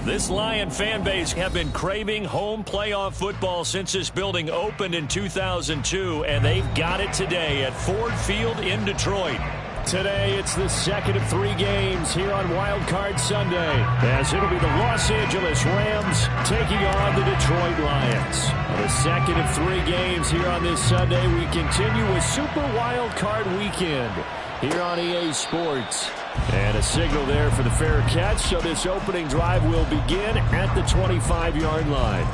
This Lion fan base have been craving home playoff football since this building opened in 2002, and they've got it today at Ford Field in Detroit. Today, it's the second of 3 games here on Wild Card Sunday, as it'll be the Los Angeles Rams taking on the Detroit Lions. The second of 3 games here on this Sunday, we continue with Super Wild Card Weekend here on EA Sports. And a signal there for the fair catch, so this opening drive will begin at the 25-yard line.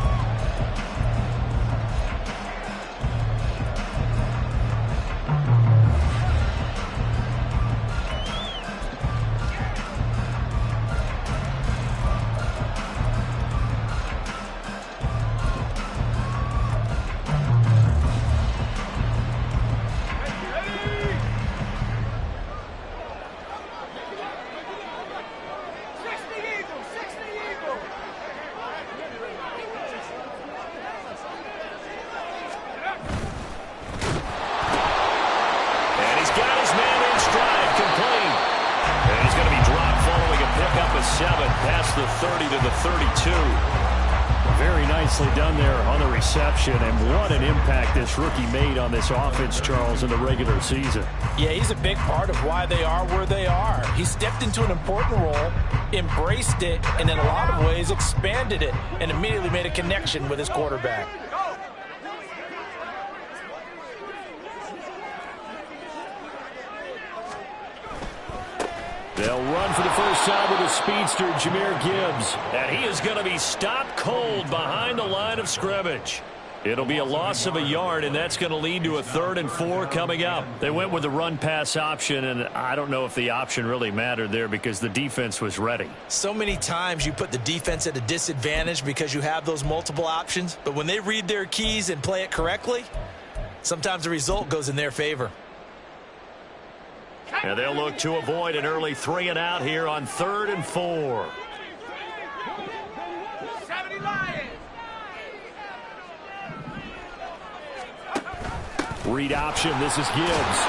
And what an impact this rookie made on this offense, Charles, in the regular season. Yeah, he's a big part of why they are where they are. He stepped into an important role, embraced it, and in a lot of ways expanded it, and immediately made a connection with his quarterback. They'll run for the first time with the speedster, Jahmyr Gibbs. And he is going to be stopped cold behind the line of scrimmage. It'll be a loss of a yard, and that's going to lead to a 3rd and 4 coming up. They went with the run-pass option, and I don't know if the option really mattered there because the defense was ready. So many times you put the defense at a disadvantage because you have those multiple options, but when they read their keys and play it correctly, sometimes the result goes in their favor. And they'll look to avoid an early 3 and out here on 3rd and 4. Read option. This is Gibbs.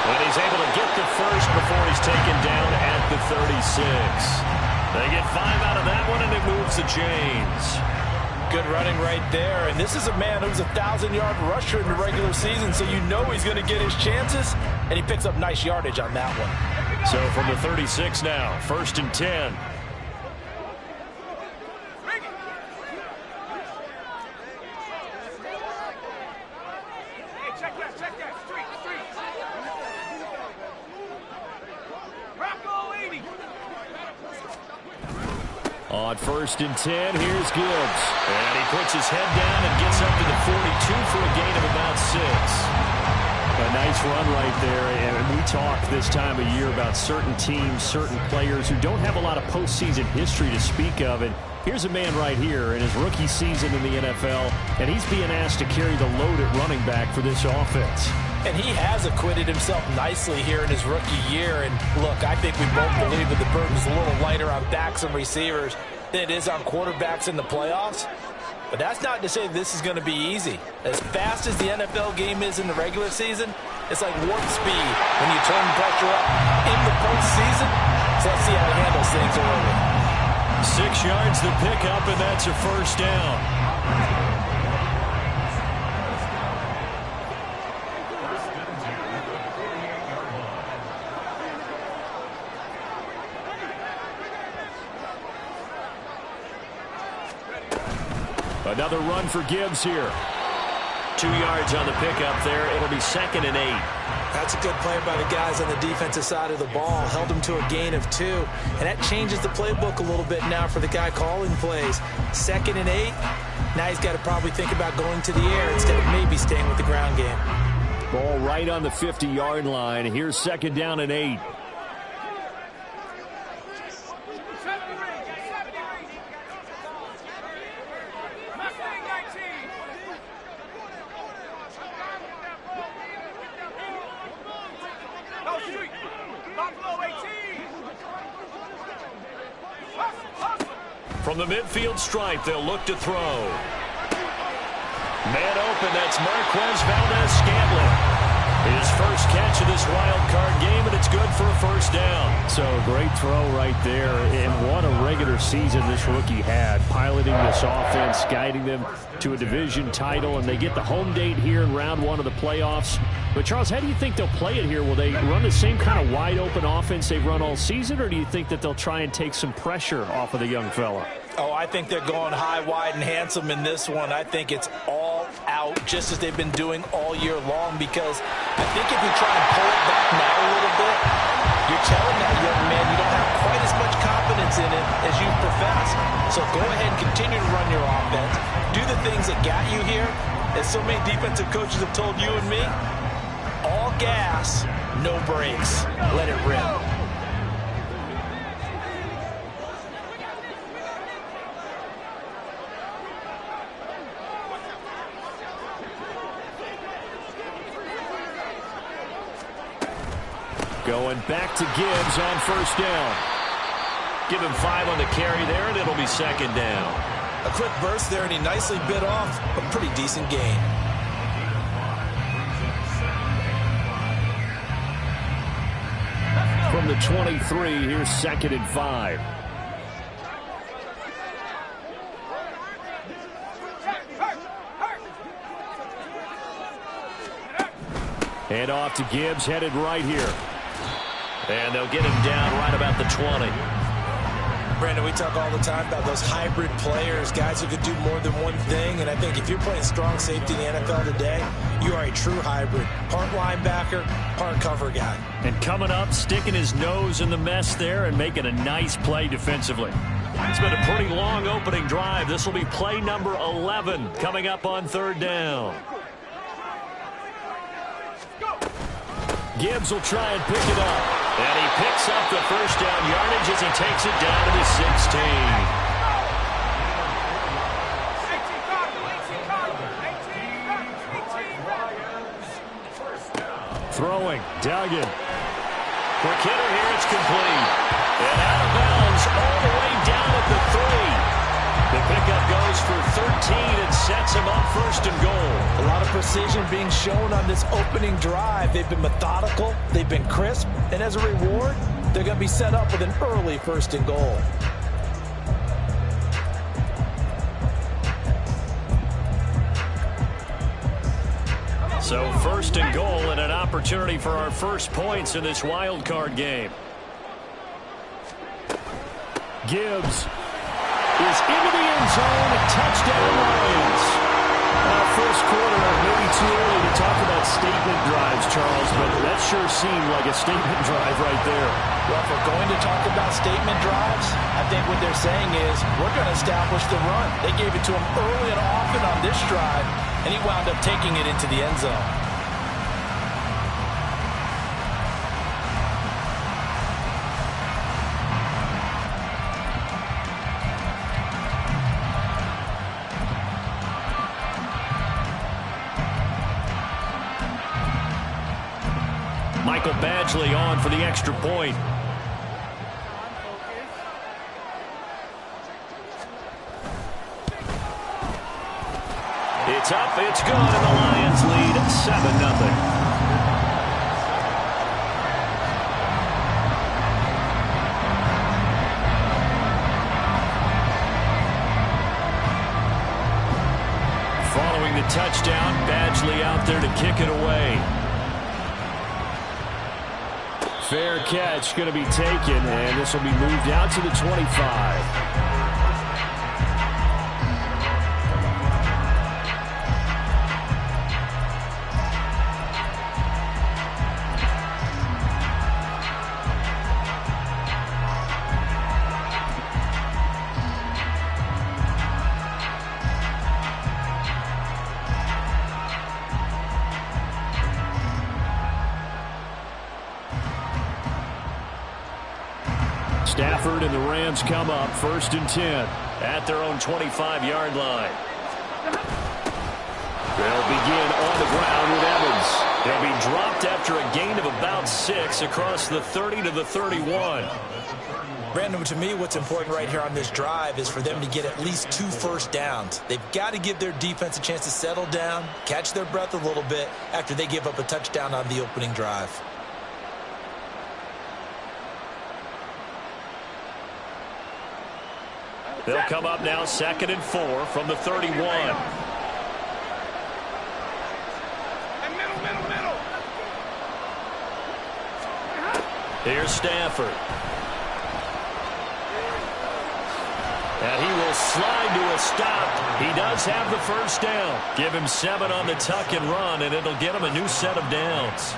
And he's able to get the first before he's taken down at the 36. They get 5 out of that one, and it moves the chains. Good running right there. And this is a man who's a 1,000-yard rusher in the regular season, so you know he's going to get his chances, and he picks up nice yardage on that one. So from the 36 now, 1st and 10. On 1st and 10, here's Gibbs. And he puts his head down and gets up to the 42 for a gain of about 6. A nice run right there. And we talk this time of year about certain teams, certain players who don't have a lot of postseason history to speak of. And here's a man right here in his rookie season in the NFL, and he's being asked to carry the load at running back for this offense. And he has acquitted himself nicely here in his rookie year. And look, I think we both believe that the burden's a little lighter on backs and receivers than it is on quarterbacks in the playoffs. But that's not to say this is going to be easy. As fast as the NFL game is in the regular season, it's like warp speed when you turn pressure up in the postseason. So let's see how he handles things early. 6 yards the pickup, and that's a 1st down. Another run for Gibbs here. 2 yards on the pickup there. It'll be 2nd and 8. That's a good play by the guys on the defensive side of the ball. Held them to a gain of 2. And that changes the playbook a little bit now for the guy calling plays. 2nd and 8. Now he's got to probably think about going to the air instead of maybe staying with the ground game. Ball right on the 50-yard line. Here's 2nd down and 8. From the midfield stripe, they'll look to throw. Man open, that's Marquez Valdez-Scantling. His first catch of this wild card game, and it's good for a first down. So great throw right there, and what a regular season this rookie had, piloting this offense, guiding them to a division title, and they get the home date here in round one of the playoffs. But, Charles, how do you think they'll play it here? Will they run the same kind of wide-open offense they've run all season, or do you think that they'll try and take some pressure off of the young fella? Oh, I think they're going high, wide, and handsome in this one. I think it's all out, just as they've been doing all year long, because I think if you try and pull it back now a little bit, you're telling that young man you don't have quite as much confidence in it as you profess. So go ahead and continue to run your offense. Do the things that got you here. As so many defensive coaches have told you and me, all gas, no brakes. Let it rip. Going back to Gibbs on first down. Give him 5 on the carry there, and it'll be second down. A quick burst there, and he nicely bit off a pretty decent gain. From the 23, here's 2nd and 5. Hand off to Gibbs, headed right here. And they'll get him down right about the 20. Brandon, we talk all the time about those hybrid players, guys who could do more than one thing. And I think if you're playing strong safety in the NFL today, you are a true hybrid. Part linebacker, part cover guy. And coming up, sticking his nose in the mess there and making a nice play defensively. It's been a pretty long opening drive. This will be play number 11 coming up on third down. Gibbs will try and pick it up. And he picks up the first down yardage as he takes it down to the 16. Throwing, Duggan. For Kidder here, it's complete. And out of bounds all the way down at the 3. The pickup goes for 13 and sets him up first and goal. A lot of precision being shown on this opening drive. They've been methodical, they've been crisp, and as a reward, they're going to be set up with an early first and goal. So first and goal and an opportunity for our first points in this wild card game. Gibbs is into the end zone. Touchdown Lions. First quarter, maybe too early to talk about statement drives, Charles, but that sure seemed like a statement drive right there. Well, if we're going to talk about statement drives, I think what they're saying is we're going to establish the run. They gave it to him early and often on this drive, and he wound up taking it into the end zone. Michael Badgley on for the extra point. It's up, it's good, and the Lions lead 7-0. Following the touchdown, Badgley out there to kick it away. Fair catch going to be taken, and this will be moved out to the 25. Stafford and the Rams come up, 1st and 10. At their own 25-yard line. They'll begin on the ground with Evans. They'll be dropped after a gain of about 6 across the 30 to the 31. Brandon, to me, what's important right here on this drive is for them to get at least 2 first downs. They've got to give their defense a chance to settle down, catch their breath a little bit after they give up a touchdown on the opening drive. They'll come up now 2nd and 4 from the 31. Here's Stafford. And he will slide to a stop. He does have the first down. Give him 7 on the tuck and run, and it'll get him a new set of downs.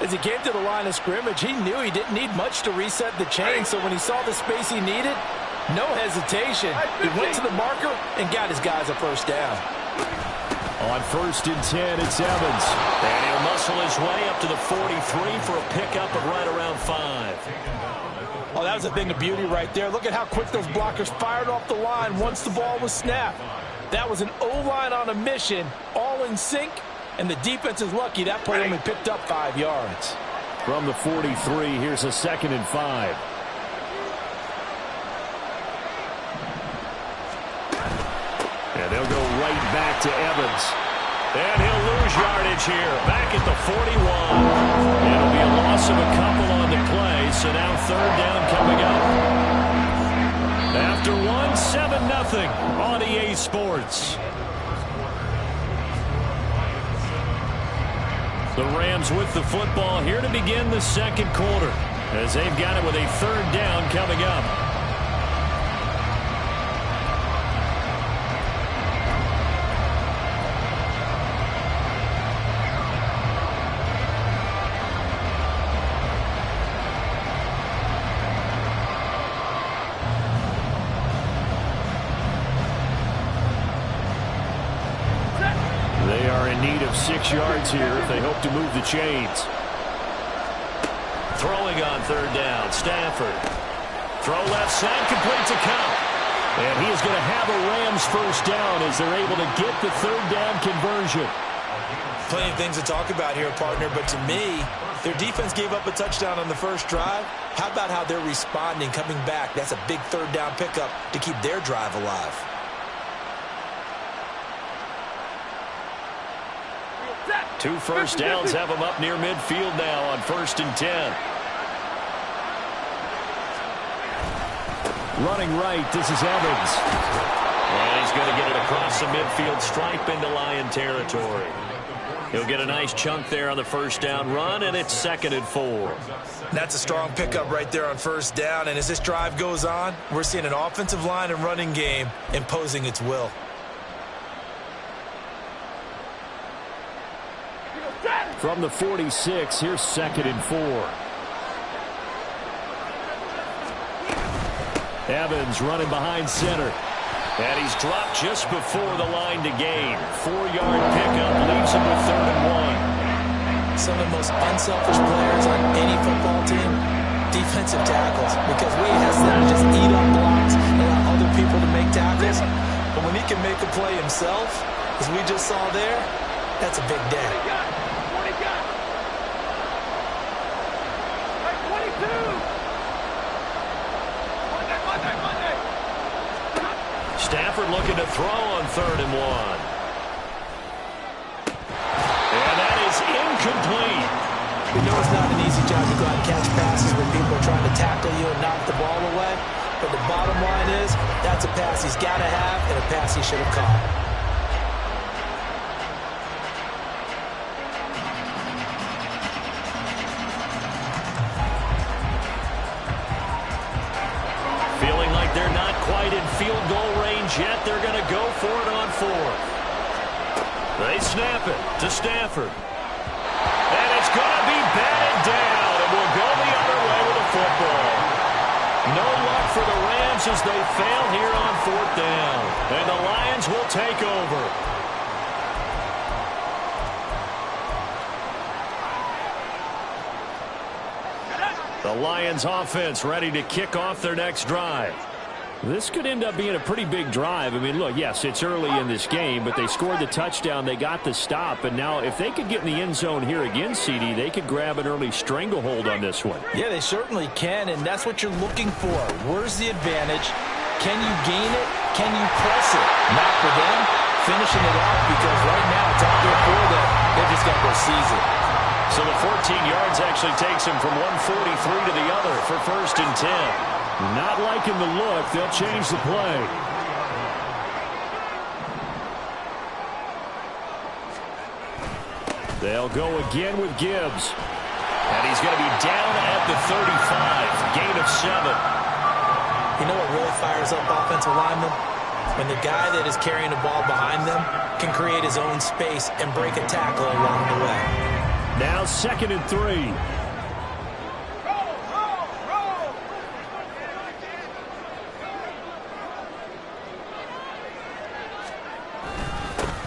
As he came to the line of scrimmage, he knew he didn't need much to reset the chain, so when he saw the space he needed, no hesitation. He went to the marker and got his guys a first down. On 1st and 10, it's Evans. And he'll muscle his way up to the 43 for a pickup of right around 5. Oh, that was a thing of beauty right there. Look at how quick those blockers fired off the line once the ball was snapped. That was an O-line on a mission, all in sync, and the defense is lucky that play only picked up 5 yards. From the 43, here's a 2nd and 5. And they'll go right back to Evans. And he'll lose yardage here. Back at the 41. It'll be a loss of a couple on the play, so now 3rd down coming up. After 1, 7-0 on EA Sports. The Rams with the football here to begin the 2nd quarter, as they've got it with a 3rd down coming up. They are in need of 6 yards here if they hope to move the chains. Throwing on 3rd down, Stafford. Throw left side, complete to Cup. And he is going to have a Rams first down as they're able to get the 3rd down conversion. Plenty of things to talk about here, partner, but to me, their defense gave up a touchdown on the first drive. How about how they're responding, coming back? That's a big 3rd down pickup to keep their drive alive. 2 first downs have them up near midfield now on 1st and 10. Running right, this is Evans. And he's going to get it across the midfield stripe into Lion territory. He'll get a nice chunk there on the first down run, and it's 2nd and 4. That's a strong pickup right there on 1st down, and as this drive goes on, we're seeing an offensive line and running game imposing its will. From the 46, here's 2nd and 4. Evans running behind center. And he's dropped just before the line to gain. 4-yard pickup leaves him with 3rd and 1. Some of the most unselfish players on any football team, defensive tackles, because we ask them to just eat up blocks and allow other people to make tackles. But when he can make a play himself, as we just saw there, that's a big day. Stafford looking to throw on 3rd and 1. And that is incomplete. We know it's not an easy job to go out and catch passes when people are trying to tackle you and knock the ball away. But the bottom line is, that's a pass he's got to have and a pass he should have caught. Feeling like they're not quite in field goal range yet. They're going to go for it on 4th. They snap it to Stafford. And it's going to be batted down, and we'll go the other way with the football. No luck for the Rams as they fail here on 4th down. And the Lions will take over. The Lions offense ready to kick off their next drive. This could end up being a pretty big drive. I mean, look, yes, it's early in this game, but they scored the touchdown. They got the stop. And now if they could get in the end zone here again, CD, they could grab an early stranglehold on this one. Yeah, they certainly can, and that's what you're looking for. Where's the advantage? Can you gain it? Can you press it? Not for them. Finishing it off because right now it's out there for them. They've just got to go seize it. So the 14 yards actually takes him from 143 to the other for 1st and 10. Not liking the look. They'll change the play. They'll go again with Gibbs. And he's going to be down at the 35. Gain of 7. You know what really fires up offensive linemen? When the guy that is carrying the ball behind them can create his own space and break a tackle along the way. Now 2nd and 3.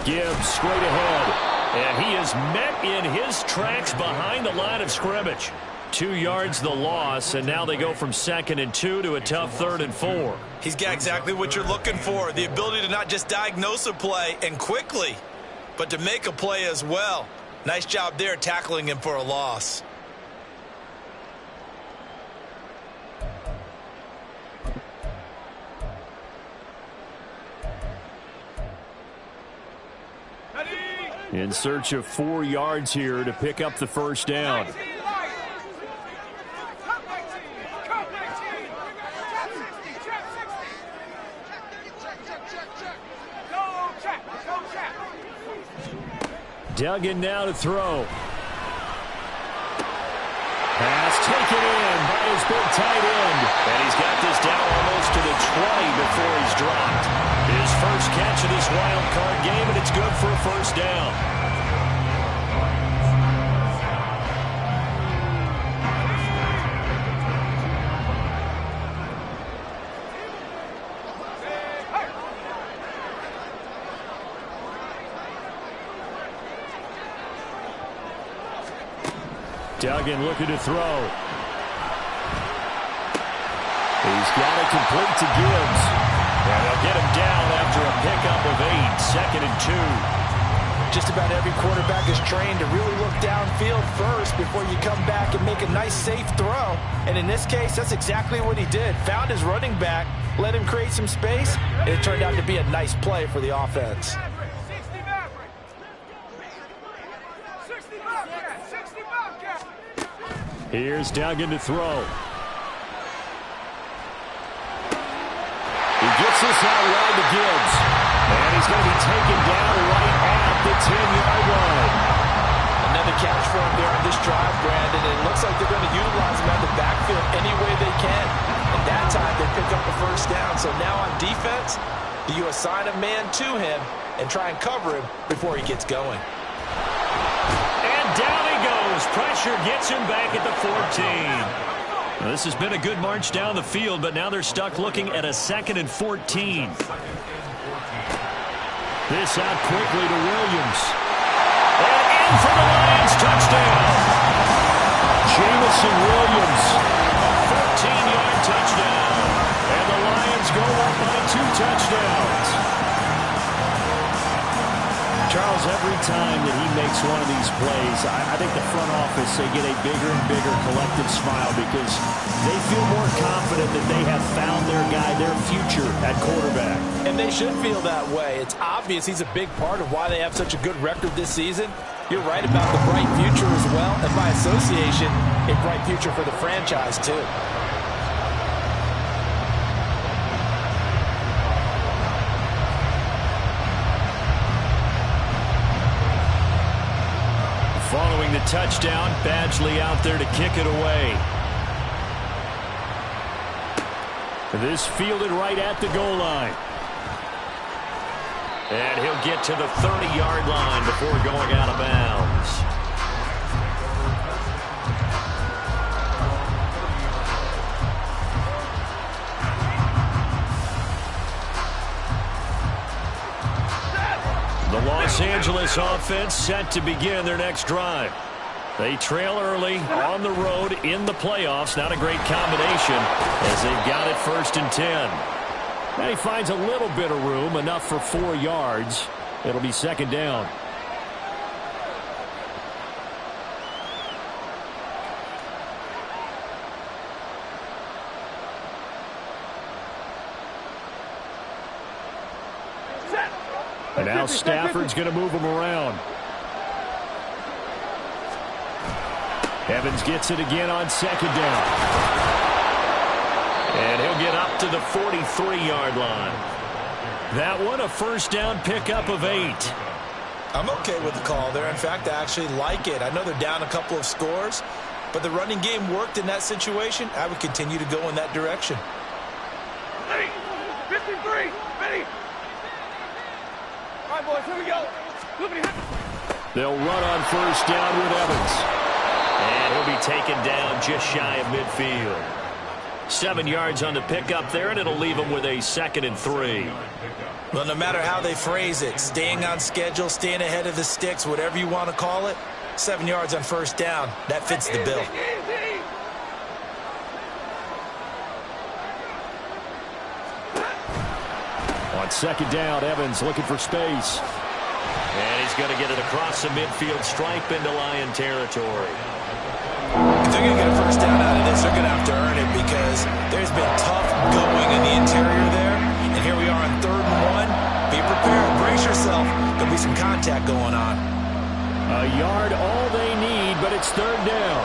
Gibbs straight ahead. And he is met in his tracks behind the line of scrimmage. 2 yards the loss, and now they go from 2nd and 2 to a tough 3rd and 4. He's got exactly what you're looking for, the ability to not just diagnose a play and quickly, but to make a play as well. Nice job there tackling him for a loss. In search of 4 yards here to pick up the 1st down. Duggan now to throw. Pass taken in by his big tight end. And he's got this down almost to the 20 before he's dropped. His first catch of this wild card game, and it's good for a 1st down. Duggan looking to throw. He's got it complete to Gibbs. And they'll get him down after a pickup of 8, 2nd and 2. Just about every quarterback is trained to really look downfield first before you come back and make a nice, safe throw. And in this case, that's exactly what he did. Found his running back, let him create some space, and it turned out to be a nice play for the offense. Here's Duggan to throw. He gets this out wide to Gibbs. And he's going to be taken down right at the 10-yard line. Another catch for him there on this drive, Brandon. It looks like they're going to utilize him out the backfield any way they can. And that time they pick up the 1st down. So now on defense, do you assign a man to him and try and cover him before he gets going? And down he goes. Pressure gets him back at the 14. Well, this has been a good march down the field, but now they're stuck looking at a 2nd and 14. This out quickly to Williams. And in for the Lions, touchdown. Jamison Williams. 14-yard touchdown. And the Lions go up by 2 touchdowns. Charles, every time that he makes one of these plays, I think the front office, they get a bigger and bigger collective smile because they feel more confident that they have found their guy, their future at quarterback. And they should feel that way. It's obvious he's a big part of why they have such a good record this season. You're right about the bright future as well, and by association, a bright future for the franchise too. Following the touchdown, Badgley out there to kick it away. This fielded right at the goal line. And he'll get to the 30-yard line before going out of bounds. The Los Angeles offense set to begin their next drive. They trail early on the road in the playoffs. Not a great combination as they've got it 1st and 10. And he finds a little bit of room, enough for 4 yards. It'll be second down. And now Stafford's going to move him around. Evans gets it again on second down. And he'll get up to the 43-yard line. That one a first down pickup of 8. I'm okay with the call there. In fact, I actually like it. I know they're down a couple of scores, but the running game worked in that situation. I would continue to go in that direction. Ready. 53. Ready. All right, boys, here we go. They'll run on first down with Evans. And he'll be taken down just shy of midfield. 7 yards on the pickup there, and it'll leave him with a 2nd and 3. Well, no matter how they phrase it, staying on schedule, staying ahead of the sticks, whatever you want to call it, 7 yards on first down, that fits the bill. On second down, Evans looking for space. And he's going to get it across the midfield stripe into Lion territory. If they're going to get a first down out of this, they're going to have to earn it because there's been tough going in the interior there. And here we are on 3rd and 1. Be prepared. Brace yourself. There'll be some contact going on. A yard all they need, but it's 3rd down.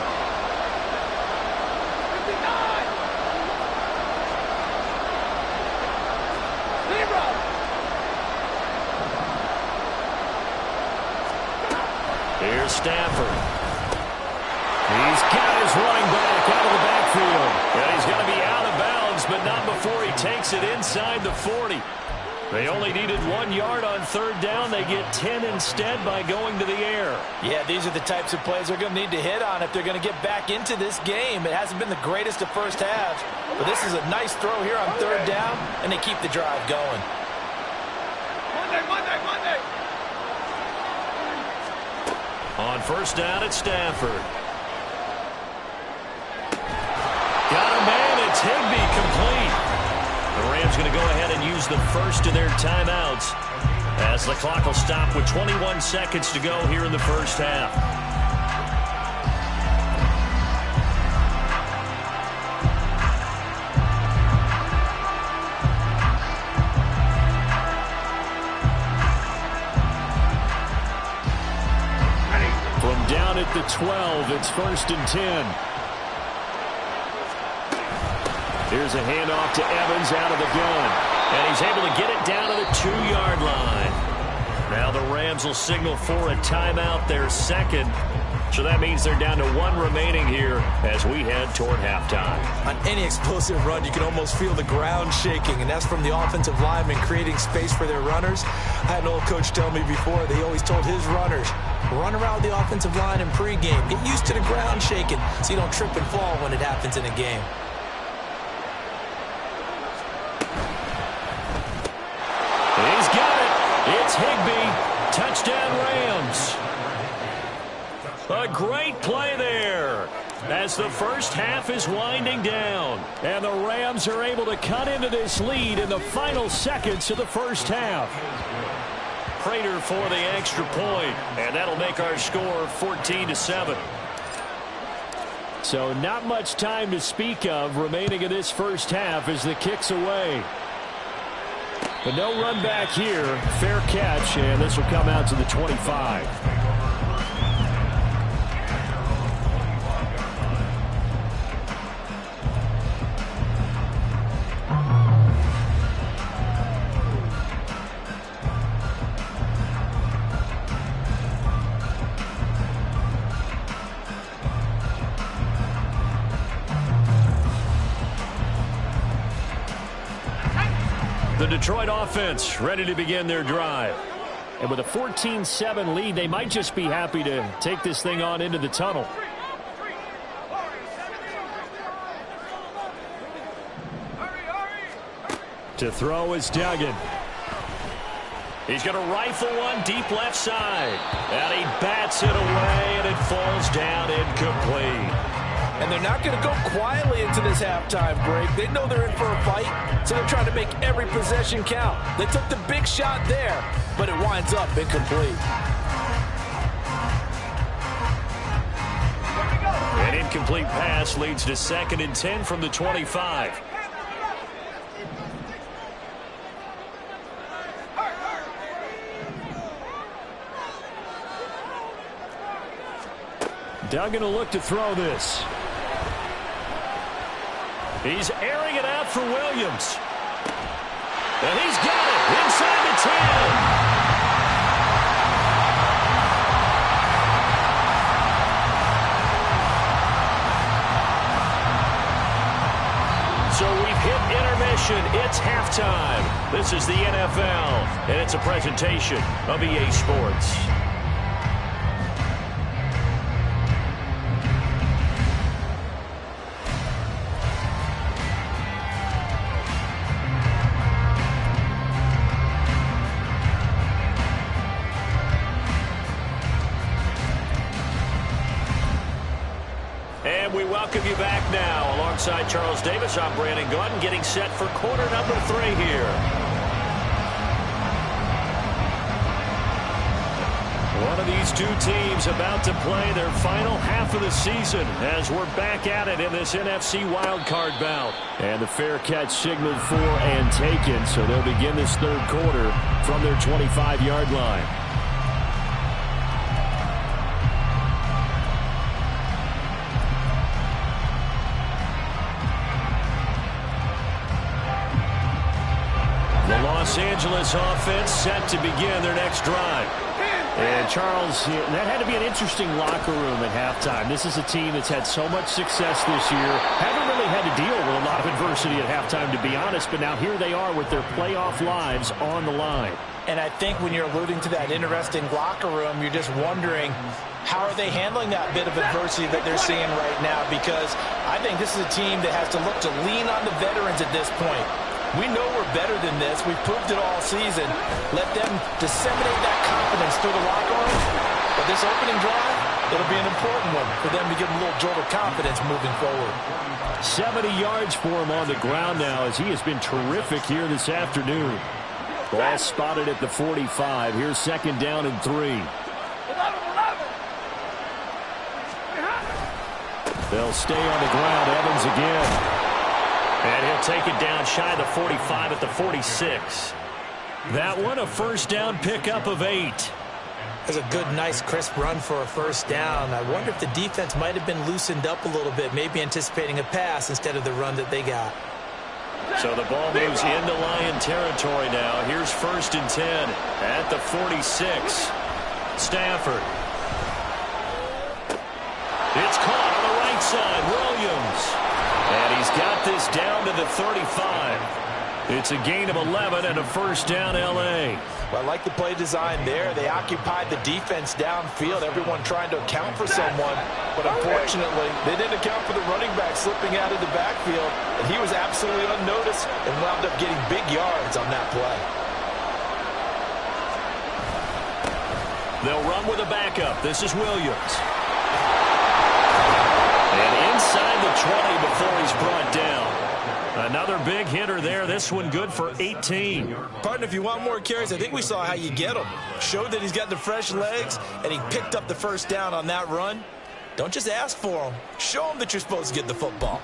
59. Here's Stafford. He's got his running back out of the backfield. And he's going to be out of bounds, but not before he takes it inside the 40. They only needed 1 yard on 3rd down. They get 10 instead by going to the air. Yeah, these are the types of plays they're going to need to hit on if they're going to get back into this game. It hasn't been the greatest of first halves, but this is a nice throw here on 3rd down, and they keep the drive going. Monday. On first down, it's Stafford. Got a man. It's Higbee complete. The Rams going to go ahead and use the first of their timeouts as the clock will stop with 21 seconds to go here in the first half. From down at the 12, it's 1st and 10. Here's a handoff to Evans out of the gun. And he's able to get it down to the 2-yard line. Now the Rams will signal for a timeout, their 2nd. So that means they're down to 1 remaining here as we head toward halftime. On any explosive run, you can almost feel the ground shaking, and that's from the offensive linemen creating space for their runners. I had an old coach tell me before that he always told his runners, run around the offensive line in pregame. Get used to the ground shaking so you don't trip and fall when it happens in a game. He's got it. It's Higbee. Touchdown, Rams. A great play there as the first half is winding down. And the Rams are able to cut into this lead in the final seconds of the first half. Prater for the extra point, and that'll make our score 14-7. So not much time to speak of remaining in this first half as the kick's away. But no run back here. Fair catch, and this will come out to the 25. The Detroit offense ready to begin their drive. And with a 14-7 lead, they might just be happy to take this thing on into the tunnel. To throw is Duggan. He's going to rifle one deep left side. And he bats it away, and it falls down incomplete. And they're not going to go quietly into this halftime break. They know they're in for a fight, so they're trying to make every possession count. They took the big shot there, but it winds up incomplete. An incomplete pass leads to 2nd and 10 from the 25. Duggan will look to throw this. He's airing it out for Williams. And he's got it inside the 10. So we've hit intermission. It's halftime. This is the NFL, and it's a presentation of EA Sports. And we welcome you back now. Alongside Charles Davis, I'm Brandon Gaudin, getting set for quarter number 3 here. One of these two teams about to play their final half of the season as we're back at it in this NFC wildcard bout. And the fair catch signaled for and taken, so they'll begin this third quarter from their 25-yard line. Los Angeles offense set to begin their next drive. And Charles, that had to be an interesting locker room at halftime. This is a team that's had so much success this year. Haven't really had to deal with a lot of adversity at halftime, to be honest, but now here they are with their playoff lives on the line. And I think when you're alluding to that interesting locker room, you're just wondering, how are they handling that bit of adversity that they're seeing right now? Because I think this is a team that has to look to lean on the veterans at this point. We know we're better than this. We've proved it all season. Let them disseminate that confidence through the locker room. But this opening drive, it'll be an important one for them to give them a little jolt of confidence moving forward. 70 yards for him on the ground now as he has been terrific here this afternoon. Ball spotted at the 45. Here's 2nd down and 3. They'll stay on the ground. Evans again. And he'll take it down shy of the 45 at the 46. That one a first down pickup of 8. That's a good, nice, crisp run for a first down. I wonder if the defense might have been loosened up a little bit, maybe anticipating a pass instead of the run that they got. So the ball moves into Lion territory now. Here's 1st and 10 at the 46. Stafford. It's caught on the right side. Williams. And he's got this down to the 35. It's a gain of 11 and a first down, L.A. Well, I like the play design there. They occupied the defense downfield, everyone trying to account for someone. But unfortunately, they didn't account for the running back slipping out of the backfield. And he was absolutely unnoticed and wound up getting big yards on that play. They'll run with a backup. This is Williams. And inside the 20 before he's brought down. Another big hitter there. This one good for 18. Partner, if you want more carries, I think we saw how you get them. Showed that he's got the fresh legs, and he picked up the first down on that run. Don't just ask for them. Show them that you're supposed to get the football.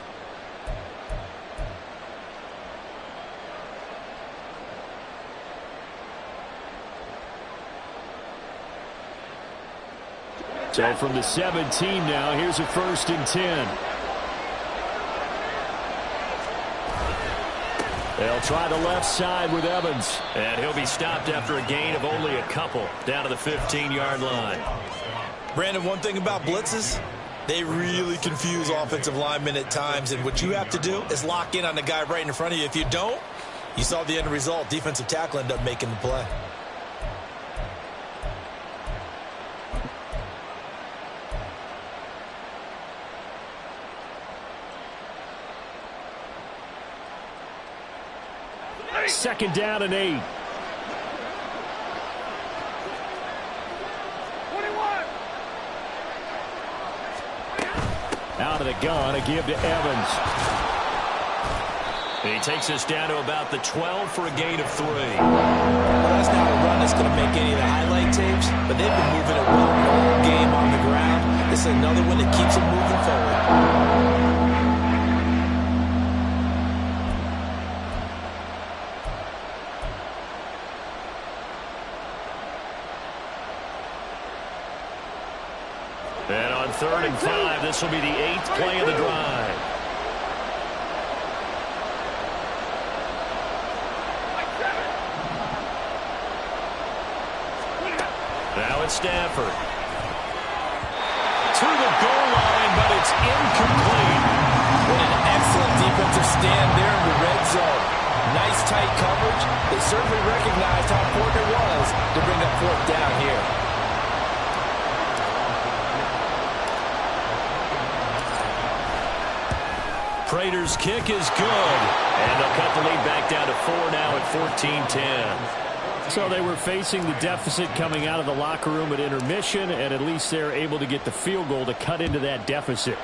So from the 17 now, here's a 1st and 10. They'll try the left side with Evans. And he'll be stopped after a gain of only a couple down to the 15-yard line. Brandon, one thing about blitzes, they really confuse offensive linemen at times. And what you have to do is lock in on the guy right in front of you. If you don't, you saw the end result. Defensive tackle ended up making the play. Second down and 8. 21. Out of the gun, a give to Evans. He takes us down to about the 12 for a gain of 3. Well, that's not a run that's going to make any of the highlight tapes, but they've been moving it well the whole game on the ground. This is another one that keeps them moving forward. And on 3rd and 5, this will be the 8th play of the drive. Now it's Stafford. To the goal line, but it's incomplete. What an excellent defensive stand there in the red zone. Nice tight coverage. They certainly recognized how important it was to bring up 4th down here. Prater's kick is good. And they'll cut the lead back down to 4 now at 14-10. So they were facing the deficit coming out of the locker room at intermission, and at least they're able to get the field goal to cut into that deficit.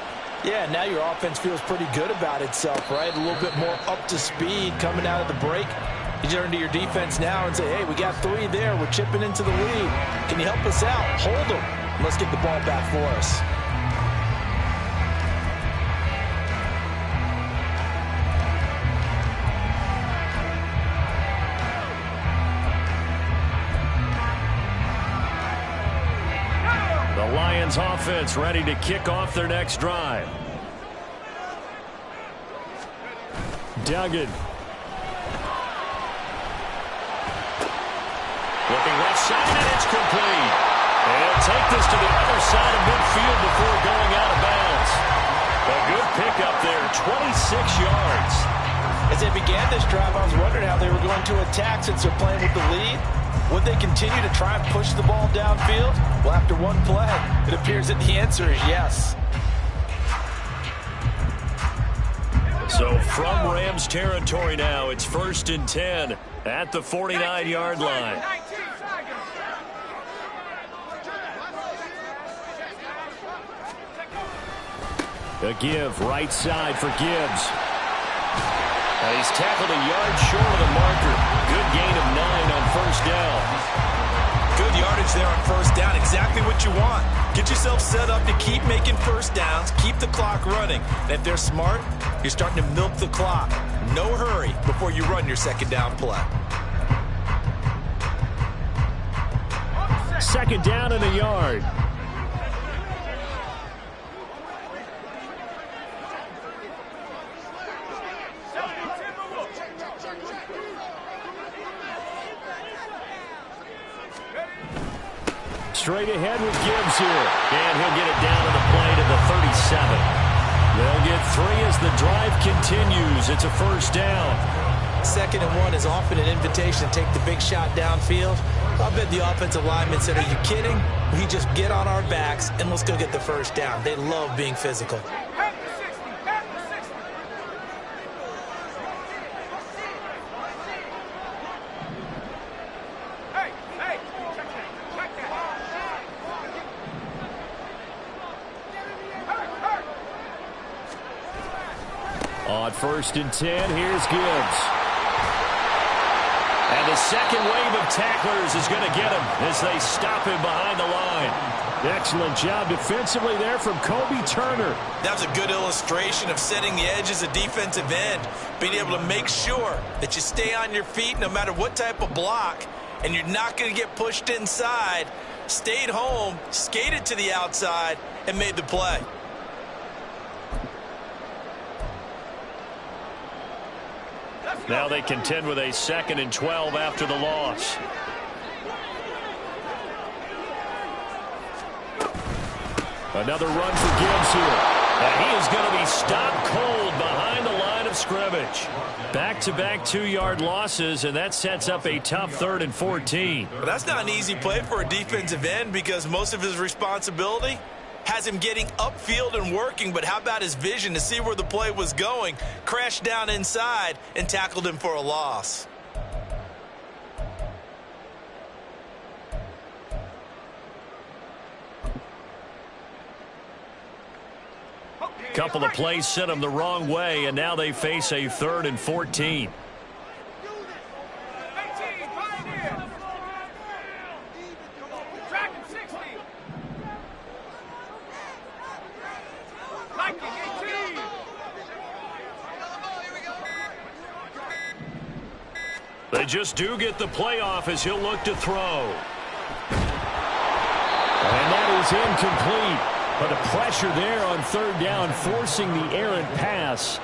Yeah, now your offense feels pretty good about itself, right? A little bit more up to speed coming out of the break. You turn to your defense now and say, hey, we got 3 there. We're chipping into the lead. Can you help us out? Hold them. Let's get the ball back for us. The Lions offense ready to kick off their next drive. Duggan. Looking left side, and it's complete. They'll take this to the other side of midfield before going out of bounds. A good pickup there, 26 yards. As they began this drive, I was wondering how they were going to attack since they're playing with the lead. Would they continue to try and push the ball downfield? Well, after one play, it appears that the answer is yes. So from Rams territory now, it's 1st and 10 at the 49-yard line. A give right side for Gibbs. He's tackled a yard short of the marker. Good gain of 9 on 1st down. Good yardage there on 1st down. Exactly what you want. Get yourself set up to keep making 1st downs. Keep the clock running. And if they're smart, you're starting to milk the clock. No hurry before you run your 2nd down play. 2nd down and a yard. Straight ahead with Gibbs here. And he'll get it down to the play to the 37. They'll get 3 as the drive continues. It's a 1st down. 2nd and 1 is often an invitation to take the big shot downfield. I bet the offensive lineman said, are you kidding? We just get on our backs and let's go get the 1st down. They love being physical. On 1st and 10, here's Gibbs. And the second wave of tacklers is going to get him as they stop him behind the line. Excellent job defensively there from Kobe Turner. That was a good illustration of setting the edge as a defensive end, being able to make sure that you stay on your feet no matter what type of block, and you're not going to get pushed inside. Stayed home, skated to the outside, and made the play. Now they contend with a 2nd and 12 after the loss. Another run for Gibbs here. And he is going to be stopped cold behind the line of scrimmage. Back-to-back 2-yard losses, and that sets up a tough 3rd and 14. But that's not an easy play for a defensive end because most of his responsibility has him getting upfield and working, but how about his vision to see where the play was going, crashed down inside, and tackled him for a loss. Okay. Couple of plays sent them the wrong way, and now they face a 3rd and 14. They just do get the playoff as he'll look to throw. And that is incomplete. But the pressure there on 3rd down, forcing the errant pass.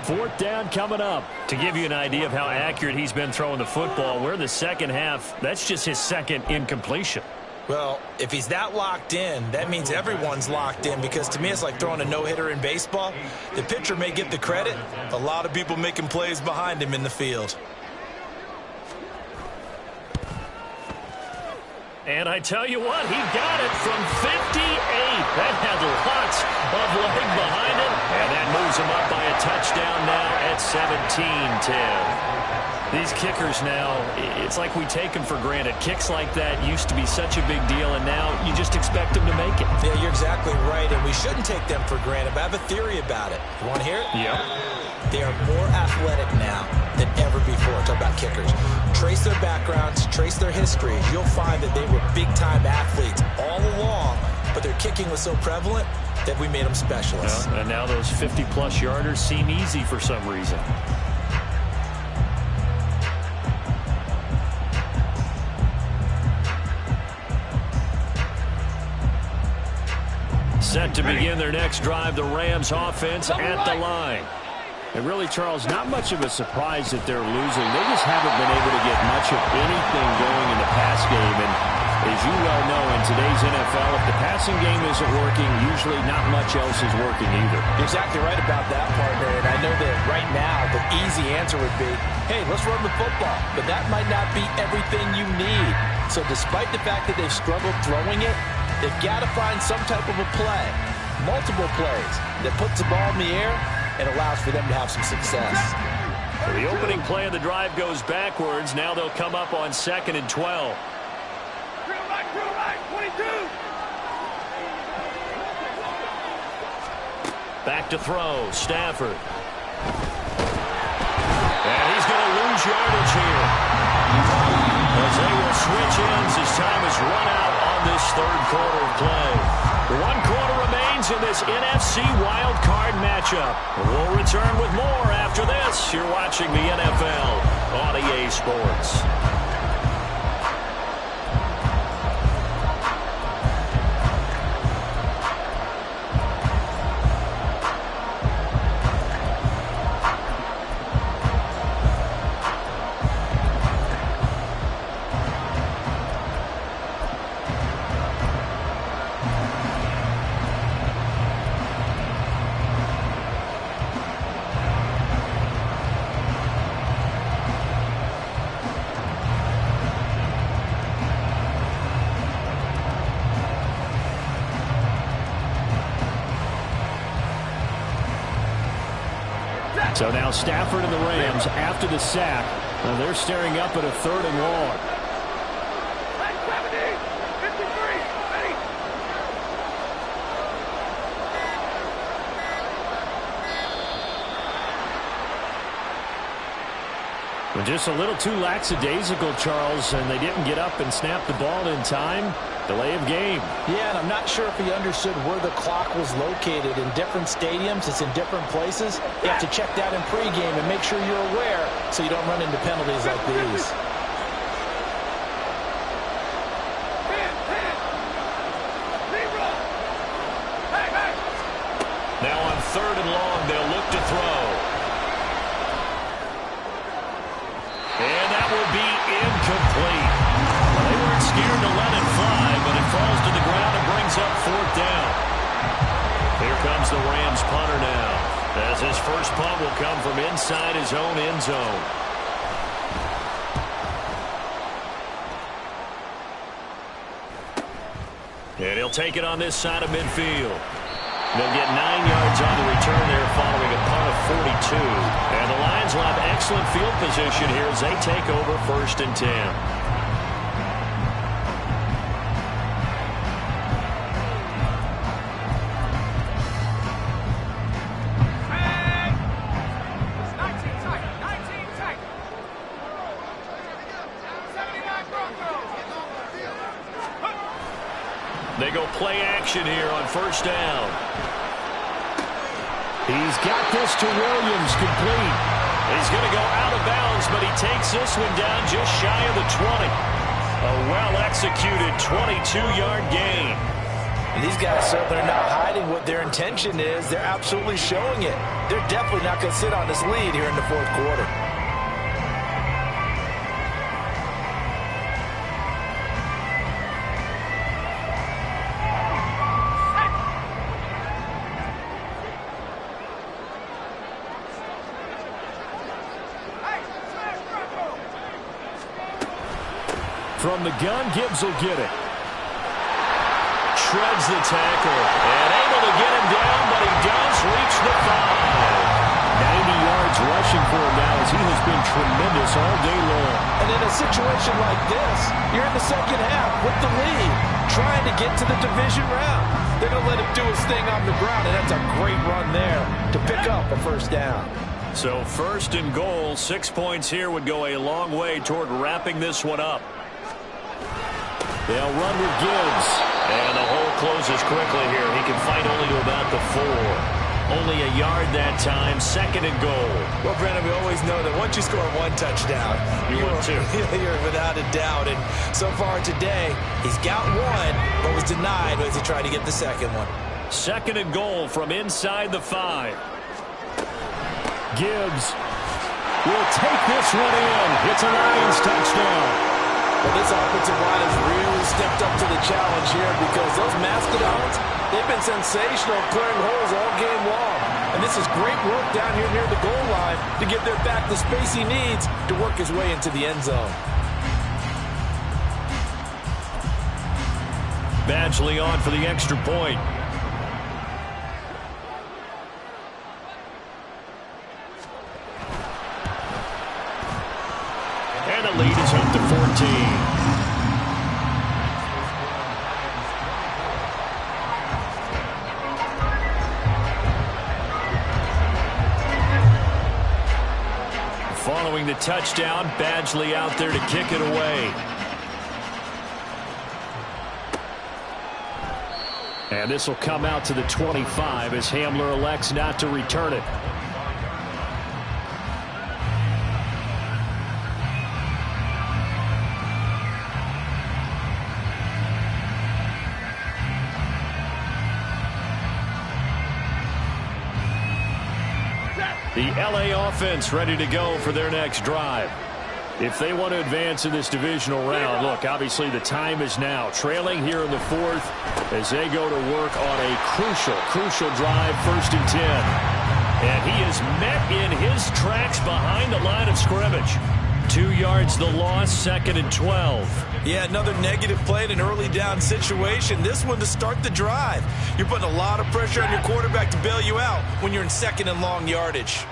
4th down coming up. To give you an idea of how accurate he's been throwing the football, we're in the second half. That's just his 2nd incompletion. Well, if he's that locked in, that means everyone's locked in, because to me it's like throwing a no-hitter in baseball. The pitcher may get the credit. A lot of people making plays behind him in the field. And I tell you what, he got it from 58. That had lots of leg behind it. And that moves him up by a touchdown now at 17-10. These kickers now, it's like we take them for granted. Kicks like that used to be such a big deal, and now you just expect them to make it. Yeah, you're exactly right, and we shouldn't take them for granted. But I have a theory about it. You want to hear it? Yeah. They are more athletic now than ever before. Talk about kickers. Trace their backgrounds, trace their history. You'll find that they were big-time athletes all along, but their kicking was so prevalent that we made them specialists. And now those 50-plus yarders seem easy for some reason. Set to begin their next drive, the Rams offense at the line. And really, Charles, not much of a surprise that they're losing. They just haven't been able to get much of anything going in the pass game. And as you well know, in today's NFL, if the passing game isn't working, usually not much else is working either. You're exactly right about that, partner. And I know that right now the easy answer would be, hey, let's run the football. But that might not be everything you need. So despite the fact that they've struggled throwing it, they've got to find some type of a play, multiple plays, that puts the ball in the air and allows for them to have some success. So the opening play of the drive goes backwards. Now they'll come up on 2nd and 12. Drill right, 22. Back to throw, Stafford. And he's going to lose yardage here, as they will switch ends as time is run out on this 3rd quarter of play. 1 quarter remains in this NFC Wild Card matchup. We'll return with more after this. You're watching the NFL on EA Sports. So now Stafford and the Rams, after the sack, they're staring up at a 3rd and long. 70, 53, ready. Well, just a little too lackadaisical, Charles, and they didn't get up and snap the ball in time. Delay of game. Yeah, and I'm not sure if he understood where the clock was located. In different stadiums, it's in different places. You have to check that in pregame and make sure you're aware so you don't run into penalties like these. Now on 3rd and long, they'll look to throw. And that will be incomplete. They weren't scared to let it fly, but it falls to the ground and brings up 4th down. Here comes the Rams punter now, as his first punt will come from inside his own end zone. And he'll take it on this side of midfield. They'll get 9 yards on the return there following a punt of 42. And the Lions will have excellent field position here as they take over 1st and 10. play action here on first down. He's got this to Williams, complete. He's going to go out of bounds, but he takes this one down just shy of the 20. A well-executed 22-yard gain. And these guys certainly are not hiding what their intention is. They're absolutely showing it. They're definitely not going to sit on this lead here in the fourth quarter. From the gun, Gibbs will get it. Shreds the tackle and able to get him down, but he does reach the 5. 90 yards rushing for him now as he has been tremendous all day long. And in a situation like this, you're in the second half with the lead, trying to get to the division round. They're going to let him do his thing on the ground, and that's a great run there to pick up a first down. So first and goal, 6 points here would go a long way toward wrapping this one up. They'll run with Gibbs. And the hole closes quickly here. He can fight only to about the 4. Only a yard that time, second and goal. Well, Brandon, we always know that once you score one touchdown, you're without a doubt. And so far today, he's got one, but was denied as he tried to get the second one. Second and goal from inside the 5. Gibbs will take this one in. It's a Lions touchdown. Well, this offensive line has really stepped up to the challenge here because those Mastodons, they've been sensational clearing holes all game long. And this is great work down here near the goal line to give their back the space he needs to work his way into the end zone. Badgley on for the extra point. And the lead is up to 14. Following the touchdown, Badgley out there to kick it away. And this will come out to the 25 as Hamler elects not to return it. The LA offense ready to go for their next drive. If they want to advance in this divisional round, look, obviously the time is now. Trailing here in the 4th as they go to work on a crucial drive, 1st and 10. And he is met in his tracks behind the line of scrimmage. 2 yards the loss, 2nd and 12. Yeah, another negative play in an early down situation. This one to start the drive. You're putting a lot of pressure on your quarterback to bail you out when you're in 2nd and long yardage.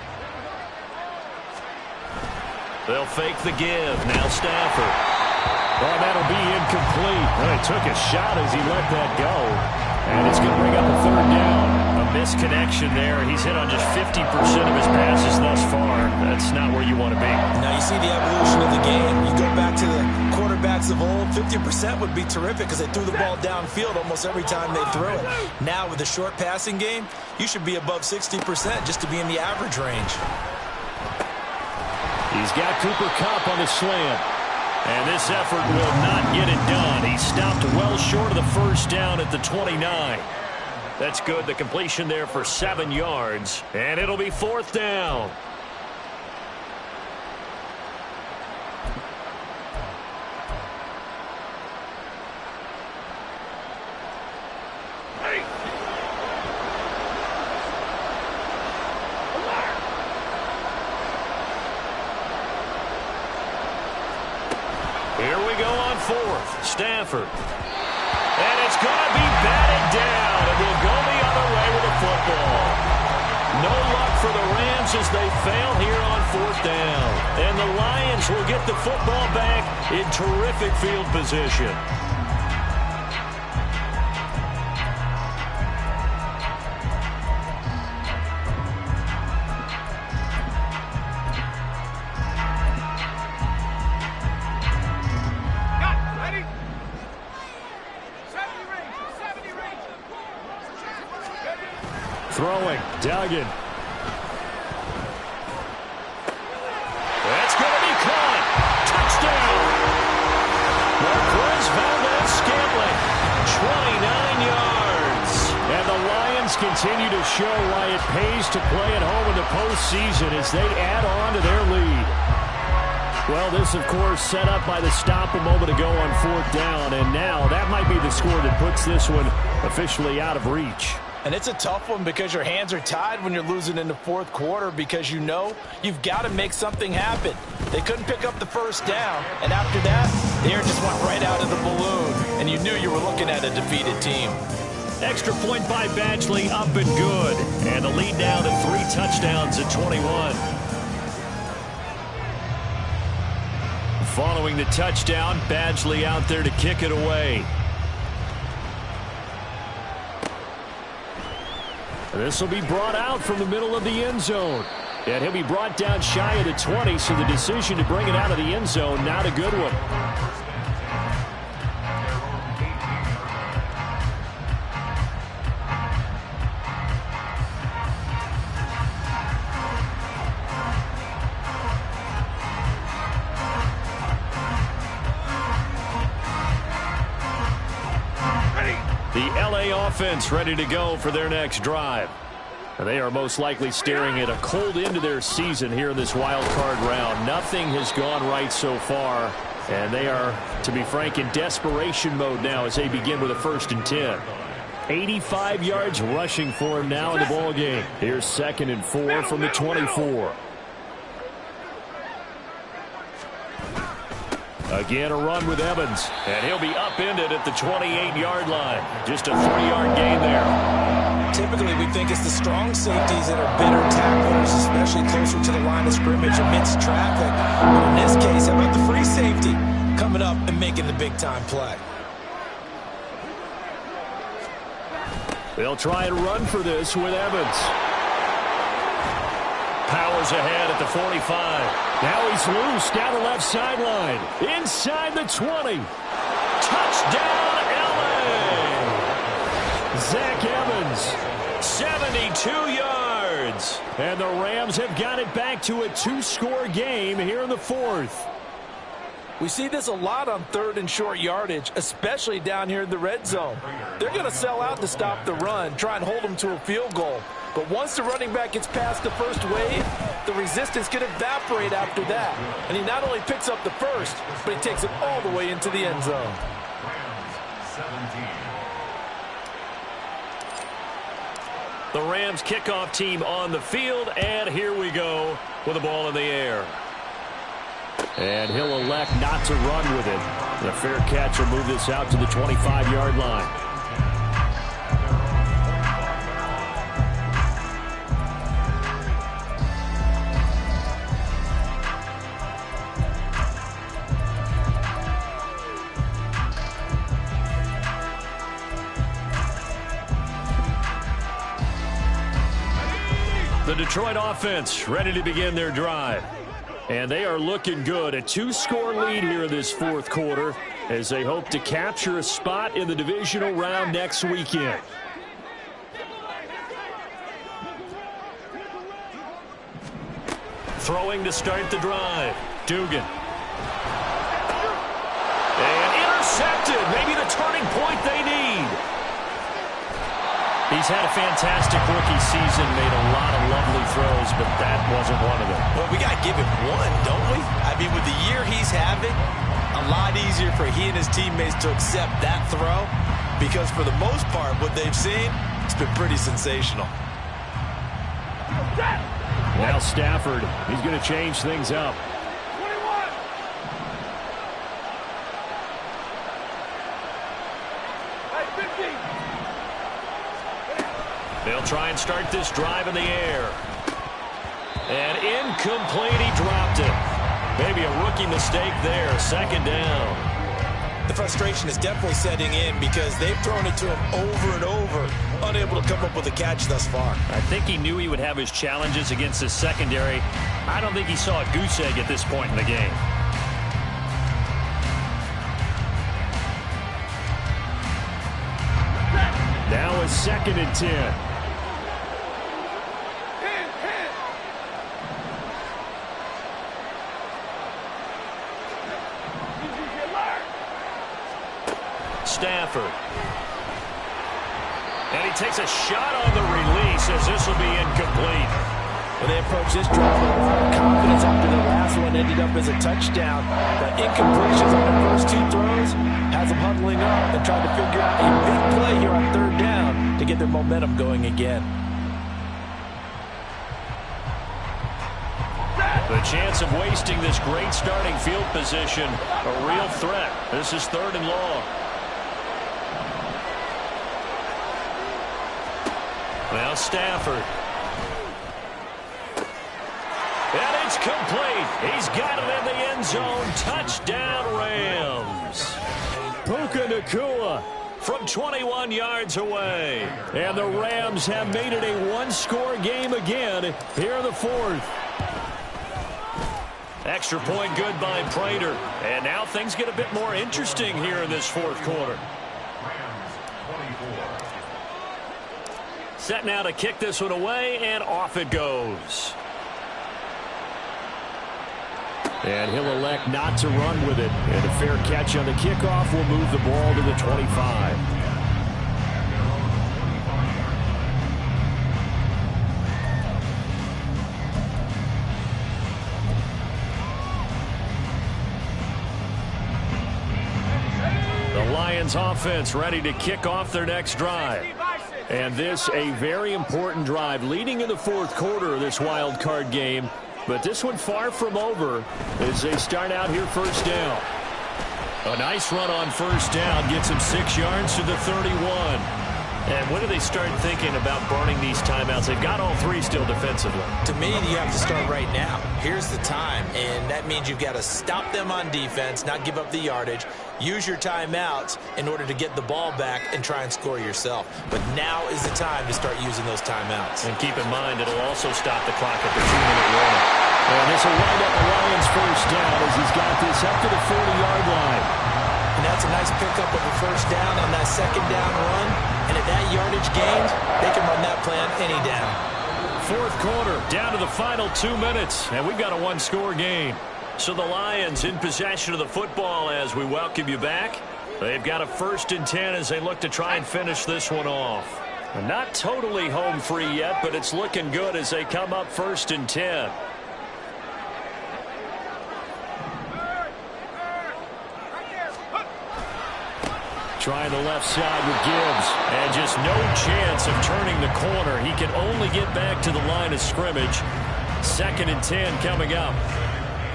They'll fake the give. Now Stafford. Well, that'll be incomplete. Well, he took a shot as he let that go. And it's going to bring up a 3rd down. A misconnection there. He's hit on just 50% of his passes thus far. That's not where you want to be. Now you see the evolution of the game. You go back to the quarterbacks of old, 50% would be terrific because they threw the ball downfield almost every time they threw it. Now with the short passing game, you should be above 60% just to be in the average range. He's got Cooper Kupp on the slant. And this effort will not get it done. He stopped well short of the first down at the 29. That's good. The completion there for 7 yards. And it'll be 4th down. Here we go on 4th. Stafford. And it's going to be batted down. And we'll go the other way with the football. No luck for the Rams as they fail here on 4th down. And the Lions will get the football back in terrific field position. Throwing, Duggan. That's going to be caught. Touchdown. Marquez Valdes-Scantling, 29 yards. And the Lions continue to show why it pays to play at home in the postseason as they add on to their lead. Well, this, of course, set up by the stop a moment ago on 4th down, and now that might be the score that puts this one officially out of reach. And it's a tough one because your hands are tied when you're losing in the 4th quarter because you know you've got to make something happen. They couldn't pick up the first down, and after that, the air just went right out of the balloon, and you knew you were looking at a defeated team. Extra point by Badgley, up and good. And the lead now to 3 touchdowns at 21. Following the touchdown, Badgley out there to kick it away. This will be brought out from the middle of the end zone. And he'll be brought down shy of the 20, so the decision to bring it out of the end zone, not a good one. The LA offense ready to go for their next drive. And they are most likely staring at a cold end to their season here in this wild card round. Nothing has gone right so far, and they are, to be frank, in desperation mode now as they begin with a 1st and 10. 85 yards rushing for him now in the ball game. Here's 2nd and 4 from the 24. Again, a run with Evans, and he'll be upended at the 28-yard line. Just a 3-yard gain there. Typically, we think it's the strong safeties that are better tacklers, especially closer to the line of scrimmage amidst traffic. But in this case, how about the free safety coming up and making the big-time play? They'll try and run for this with Evans. Powers ahead at the 45. Now he's loose down the left sideline. Inside the 20. Touchdown, LA! Zach Evans. 72 yards. And the Rams have got it back to a 2-score game here in the 4th. We see this a lot on 3rd and short yardage, especially down here in the red zone. They're going to sell out to stop the run, try and hold them to a field goal. But once the running back gets past the first wave, the resistance can evaporate after that. And he not only picks up the first, but he takes it all the way into the end zone. The Rams kickoff team on the field, and here we go with the ball in the air. And he'll elect not to run with it. And a fair catch will move this out to the 25-yard line. The Detroit offense ready to begin their drive. And they are looking good. A 2-score lead here in this 4th quarter as they hope to capture a spot in the divisional round next weekend. Throwing to start the drive. Dugan. And intercepted. Maybe the turning point they need. He's had a fantastic rookie season, made a lot of lovely throws, but that wasn't one of them. Well, we got to give him one, don't we? I mean, with the year he's having, a lot easier for he and his teammates to accept that throw because for the most part, what they've seen, it's been pretty sensational. Now Stafford, he's going to change things up. They'll try and start this drive in the air. And incomplete, he dropped it. Maybe a rookie mistake there, 2nd down. The frustration is definitely setting in because they've thrown it to him over and over, unable to come up with a catch thus far. I think he knew he would have his challenges against his secondary. I don't think he saw a goose egg at this point in the game. Now a 2nd and 10. Stafford. And he takes a shot on the release as this will be incomplete. When they approach this drive with a lot of confidence after the last one ended up as a touchdown. But incompletions on the first 2 throws has them huddling up and trying to figure out a big play here on 3rd down to get their momentum going again. The chance of wasting this great starting field position, a real threat. This is 3rd and long. Now Stafford. And it's complete. He's got it in the end zone. Touchdown, Rams. Puka Nacua from 21 yards away. And the Rams have made it a one-score game again here in the 4th. Extra point good by Prater. And now things get a bit more interesting here in this 4th quarter. Set now to kick this one away, and off it goes. And he'll elect not to run with it. And a fair catch on the kickoff will move the ball to the 25. The Lions offense ready to kick off their next drive. And this a very important drive leading in the 4th quarter of this wild card game. But this one far from over as they start out here 1st down. A nice run on 1st down gets him 6 yards to the 31. And when do they start thinking about burning these timeouts? They've got all 3 still defensively. To me, you have to start right now. Here's the time, and that means you've got to stop them on defense, not give up the yardage, use your timeouts in order to get the ball back and try and score yourself. But now is the time to start using those timeouts. And keep in mind, it'll also stop the clock at the 2-minute warning. And this will wind up the Lions 1st down as he's got this up to the 40-yard line. And that's a nice pickup of a 1st down on that 2nd down run. And at that yardage gained, they can run that plan any down. 4th quarter, down to the final 2 minutes, and we've got a one-score game. So the Lions in possession of the football as we welcome you back. They've got a 1st and 10 as they look to try and finish this one off. Not totally home free yet, but it's looking good as they come up 1st and 10. Trying the left side with Gibbs. And just no chance of turning the corner. He can only get back to the line of scrimmage. 2nd and 10 coming up.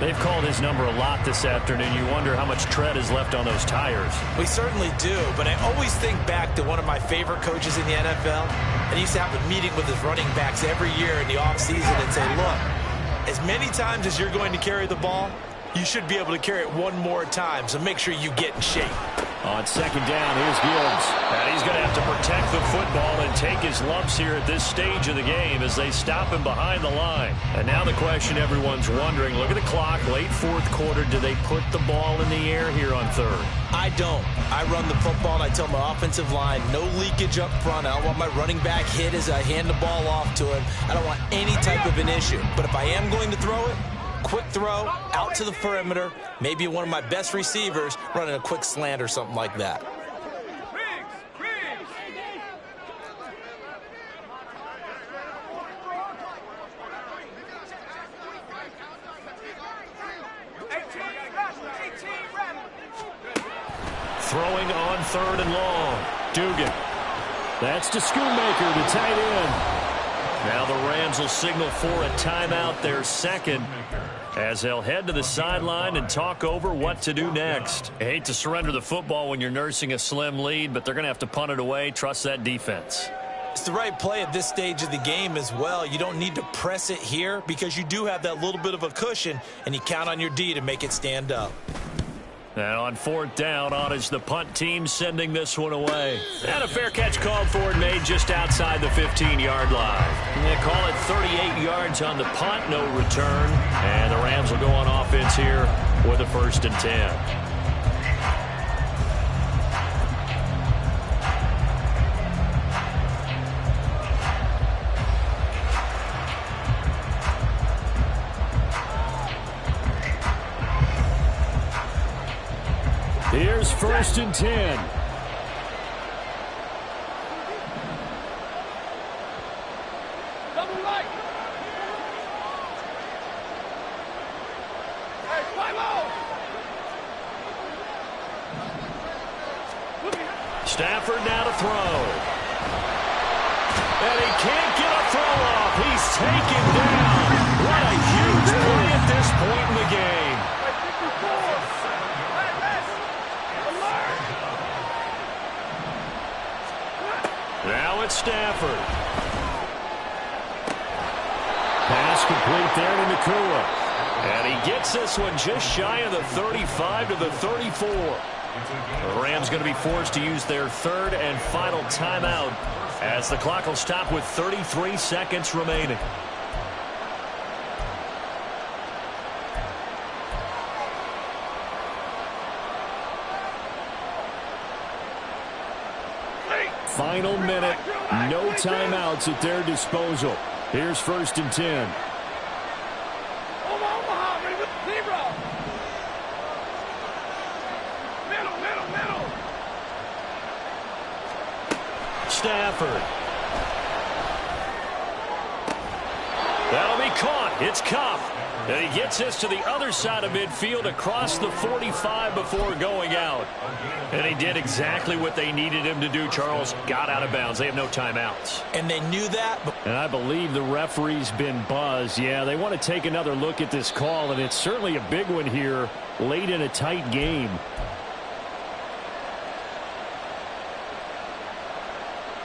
They've called his number a lot this afternoon. You wonder how much tread is left on those tires. We certainly do, but I always think back to one of my favorite coaches in the NFL. And he used to have a meeting with his running backs every year in the offseason and say, look, as many times as you're going to carry the ball, you should be able to carry it one more time, so make sure you get in shape. On 2nd down, here's Gibbs. And he's going to have to protect the football and take his lumps here at this stage of the game as they stop him behind the line. And now the question everyone's wondering, look at the clock, late 4th quarter, do they put the ball in the air here on 3rd? I don't. I run the football and I tell my offensive line, no leakage up front. I don't want my running back hit as I hand the ball off to him. I don't want any type of an issue. But if I am going to throw it, quick throw, out to the perimeter, maybe one of my best receivers running a quick slant or something like that. Throwing on 3rd and long. Dugan. That's to Schoonmaker, the tight end. Now the Rams will signal for a timeout, their 2nd, as they'll head to the sideline and talk over what to do next. I hate to surrender the football when you're nursing a slim lead, but they're going to have to punt it away. Trust that defense. It's the right play at this stage of the game as well. You don't need to press it here because you do have that little bit of a cushion, and you count on your D to make it stand up. And on 4th down, on is the punt team sending this one away. And a fair catch called for and made just outside the 15-yard line. They call it 38 yards on the punt, no return. And the Rams will go on offense here with a 1st and 10. Here's 1st and 10. move right. Hey, fly low. Stafford now to throw. And he can't get a throw off. He's taken down. What a huge play at this point in the game. Now it's Stafford. Pass complete there to Nacua. And he gets this one just shy of the 35 to the 34. The Rams going to be forced to use their third and final timeout as the clock will stop with 33 seconds remaining. Final minute, no timeouts at their disposal. Here's 1st and 10. Omaha, ready with zebra. Middle. Stafford. That'll be caught. It's Kupp. And he gets this to the other side of midfield across the 45 before going out. And he did exactly what they needed him to do, Charles. Got out of bounds. They have no timeouts. And they knew that. And I believe the referee's been buzzed. Yeah, they want to take another look at this call, and it's certainly a big one here late in a tight game.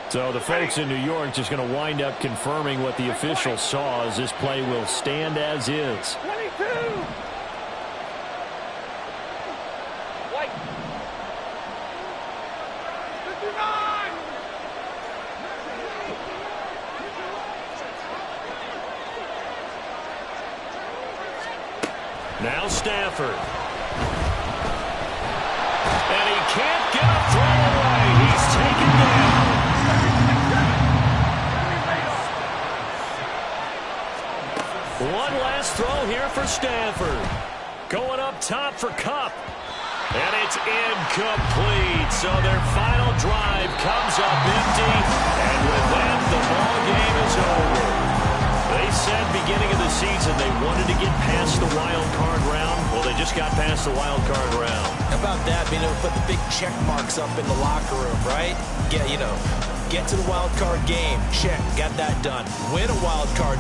So the folks in New York just going to wind up confirming what the official saw, as this play will stand as is. 22. White. 59. Now Stafford. And he can't get a throw away. He's taken down. One last throw here for Stafford. Going up top for Kupp. And it's incomplete. So their final drive comes up empty. And with that, the ball game is over. They said beginning of the season they wanted to get past the wild card round. Well, they just got past the wild card round. How about that, being able to put the big check marks up in the locker room, right? Get to the wild card game. Check. Got that done. Win a wild card